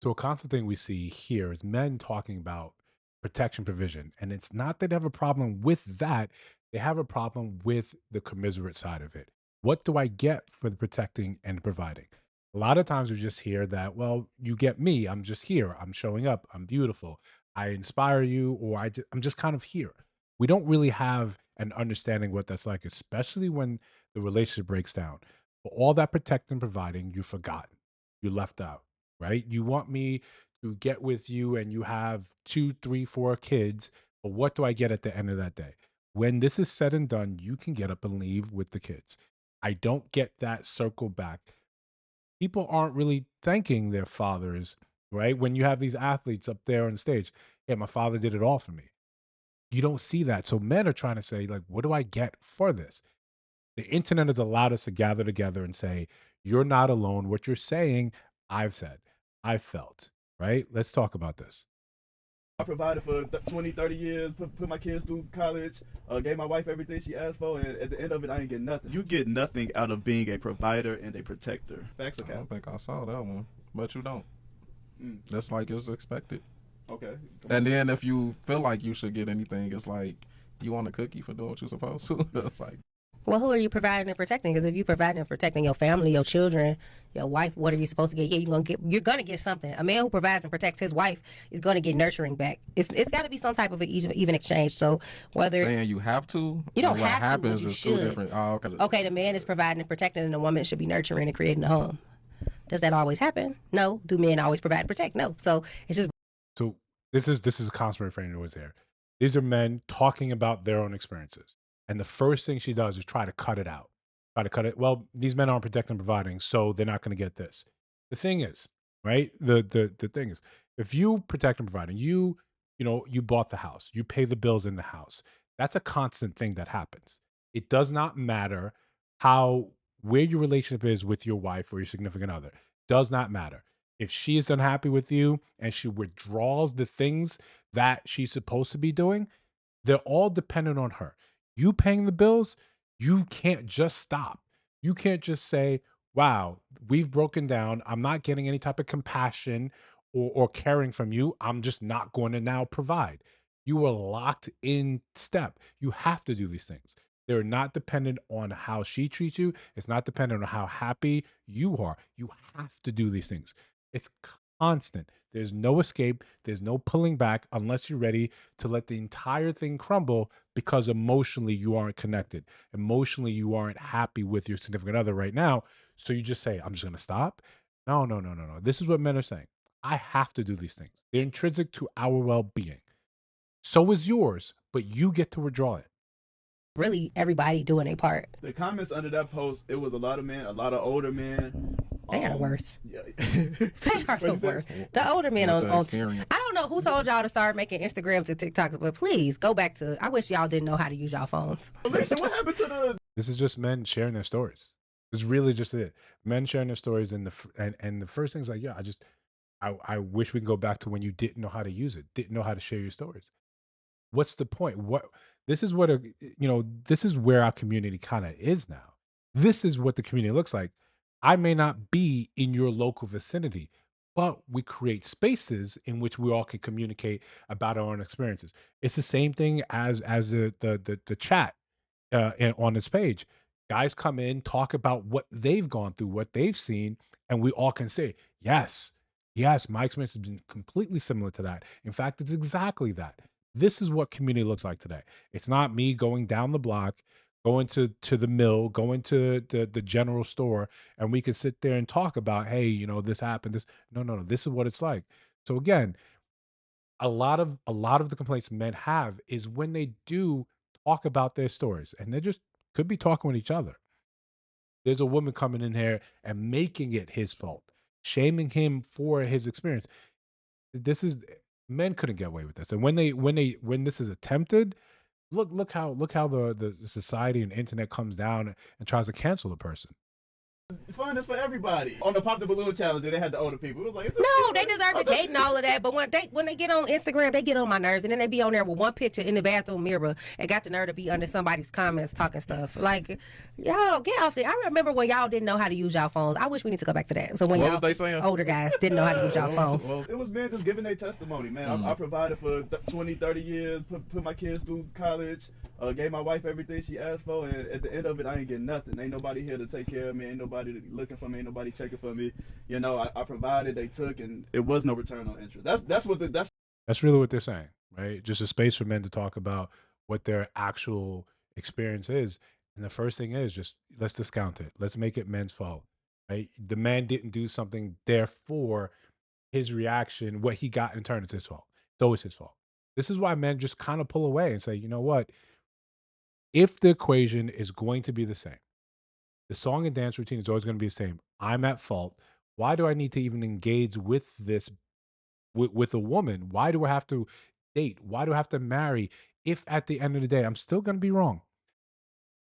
So a constant thing we see here is men talking about protection provision. And it's not that they have a problem with that. They have a problem with the commiserate side of it. What do I get for the protecting and providing? A lot of times we just hear that, well, you get me. I'm just here. I'm showing up. I'm beautiful. I inspire you, or I'm just kind of here. We don't really have an understanding what that's like, especially when the relationship breaks down. For all that protecting and providing, you've forgotten. You left out, right? You want me to get with you and you have two, three, four kids. But what do I get at the end of that day? When this is said and done, you can get up and leave with the kids. I don't get that circle back. People aren't really thanking their fathers, right? When you have these athletes up there on stage, yeah, my father did it all for me. You don't see that. So men are trying to say, like, what do I get for this? The internet has allowed us to gather together and say, you're not alone. What you're saying, I've said, I've felt, right? Let's talk about this. I provided for 20, 30 years, put my kids through college, gave my wife everything she asked for, and at the end of it, I didn't get nothing. You get nothing out of being a provider and a protector. Facts or I cap? don't think I saw that one, but you don't. Mm, That's like it's expected. okay, come And on. then if you feel like you should get anything, it's like you want a cookie for doing what you're supposed to. It's like Well, who are you providing and protecting? Because if you providing and protecting your family, your children, your wife, what are you supposed to get? Yeah, you're gonna get something. A man who provides and protects his wife is gonna get nurturing back. It's got to be some type of an even exchange. So whether saying you have to, you don't and what have to, but happens you is two should. different. Oh, okay. Okay, the man is providing and protecting, and the woman should be nurturing and creating a home. Does that always happen? No. Do men always provide and protect? No. So it's just So this is a constant refrain always here. These are men talking about their own experiences. And the first thing she does is try to cut it out. Try to cut it. Well, these men aren't protecting and providing, so they're not going to get this. The thing is, right? The thing is, if you protect and providing, you bought the house, you pay the bills in the house. That's a constant thing that happens. It does not matter how where your relationship is with your wife or your significant other. Does not matter. If she is unhappy with you and she withdraws the things that she's supposed to be doing, they're all dependent on her. You paying the bills, you can't just stop. You can't just say, wow, we've broken down. I'm not getting any type of compassion or caring from you. I'm just not going to now provide. You are locked in step. You have to do these things. They're not dependent on how she treats you. It's not dependent on how happy you are. You have to do these things. It's constant. There's no escape. There's no pulling back unless you're ready to let the entire thing crumble because emotionally you aren't connected. Emotionally, you aren't happy with your significant other right now. So you just say, I'm just going to stop. No, no, no, no, no. This is what men are saying. I have to do these things. They're intrinsic to our well being. So is yours, but you get to withdraw it. really everybody doing their part. The comments under that post, it was a lot of men, a lot of older men. They are the worst. Yeah. They are the worst. The older men With on, the on experience. I don't know who told y'all to start making Instagrams and TikToks, but please go back to. I wish y'all didn't know how to use y'all phones. Alicia, what happened to the? This is just men sharing their stories. It's really just it. Men sharing their stories, and the first thing's like, yeah, I wish we could go back to when you didn't know how to use it, didn't know how to share your stories. What's the point? What this is what a this is where our community kind of is now. This is what the community looks like. I may not be in your local vicinity, but we create spaces in which we all can communicate about our own experiences. It's the same thing as the chat on this page. Guys come in, talk about what they've gone through, what they've seen, and we all can say, yes, yes, my experience has been completely similar to that. In fact, it's exactly that. This is what community looks like today. It's not me going down the block, going to the mill, going to the general store, and we can sit there and talk about, hey, this happened. This no, no, no. This is what it's like. So again, a lot of the complaints men have is when they do talk about their stories, and they just could be talking with each other. There's a woman coming in here and making it his fault, shaming him for his experience. This is Men couldn't get away with this, and when this is attempted, look how the society and internet comes down and tries to cancel the person. Fun is for everybody. On the Pop the Balloon challenge, they had the older people. It was like, No, they deserve to date and all of that. But when they get on Instagram, they get on my nerves, and then they be on there with one picture in the bathroom mirror and got the nerve to be under somebody's comments talking stuff. Like, y'all get off there. I remember when y'all didn't know how to use y'all phones. I wish we need to go back to that. So when What y'all was they saying? older guys didn't know how to use y'all's phones. It was men just giving their testimony, man. I provided for 20, 30 years, put my kids through college, gave my wife everything she asked for, and at the end of it, I ain't getting nothing. Ain't nobody here to take care of me. Ain't nobody looking for me. Ain't nobody checking for me. You know, I provided, they took, and it was no return on interest. That's really what they're saying, right? Just a space for men to talk about what their actual experience is. And the first thing is just let's discount it. Let's make it men's fault, right? The man didn't do something, therefore his reaction, what he got in turn, is his fault. It's always his fault. This is why men just kind of pull away and say, you know what? If the equation is going to be the same, the song and dance routine is always going to be the same. I'm at fault. Why do I need to even engage with this with a woman? Why do I have to date? Why do I have to marry? If at the end of the day, I'm still going to be wrong,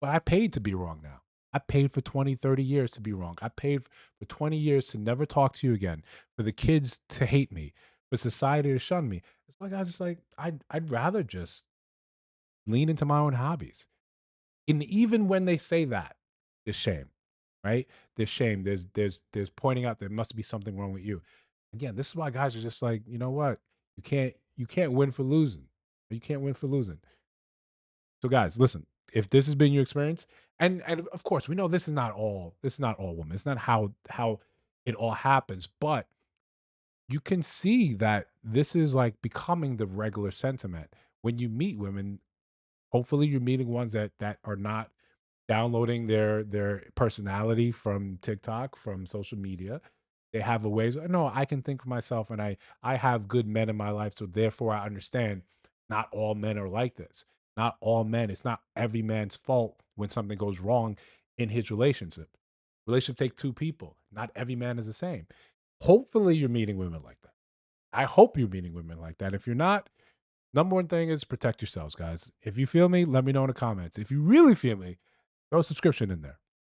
but I paid to be wrong now. I paid for 20, 30 years to be wrong. I paid for 20 years to never talk to you again, for the kids to hate me, for society to shun me. It's like, I was just like, I'd rather just lean into my own hobbies. And even when they say that, there's shame, right? There's shame. There's pointing out there must be something wrong with you. Again, this is why guys are just like, you know what? You can't win for losing. You can't win for losing. So guys, listen, if this has been your experience, and of course we know this is not all women. It's not how it all happens, but you can see that this is like becoming the regular sentiment when you meet women. Hopefully you're meeting ones that are not downloading their personality from TikTok, from social media. They have a ways. No, I can think for myself, and I have good men in my life, so therefore I understand. Not all men are like this. Not all men. It's not every man's fault when something goes wrong in his relationship. Relationship take two people. Not every man is the same. Hopefully, you're meeting women like that. I hope you're meeting women like that. If you're not, number one thing is protect yourselves, guys. If you feel me, let me know in the comments. If you really feel me, throw a subscription in there.